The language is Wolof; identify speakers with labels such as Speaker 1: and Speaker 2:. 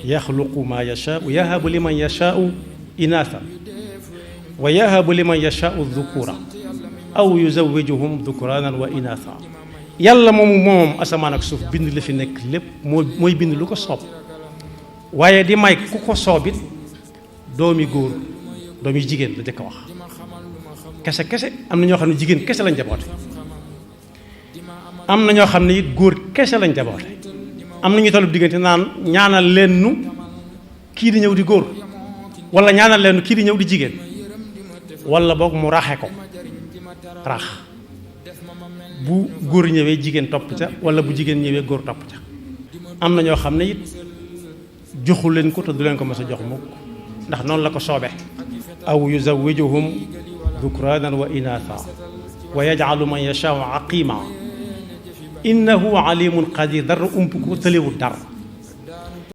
Speaker 1: yaxluqu ma yashaau yahabu liman yashaau inaatha wa yahabu liman yashaau dhukura aw yuzawijuhum dhukranan wa inaatha. yàlla moom asamaan ak suuf bind li fi nekk lépp mooy bind lu ko soob, waaye di may ku ko soobit doomi góor doomi jigéen la jëkk a wax. kese am na ñoo xam ne jigéen kese lañ jaboote, am na ñoo xam ne it góor kese lañ jaboote, am na ñu tollu diggante naan ñaanal leen nu kii di ñëw di góor, wala ñaanal leen nu kii di ñëw di jigéen, wala boog mu raxe ko rax bu góor ñëwee jigéen topp ca, wala bu jigéen ñëwee góor topp ca. am na ñoo xam ne it joxu leen ko te du leen ko mës a jox mukk, ndax noonu la ko soobe. aw yuzawijuhum dhukranan wa inaatha wa yaj'alu man yashaau aqima innahu alimun qadir. dara ump ko tëlewul dara.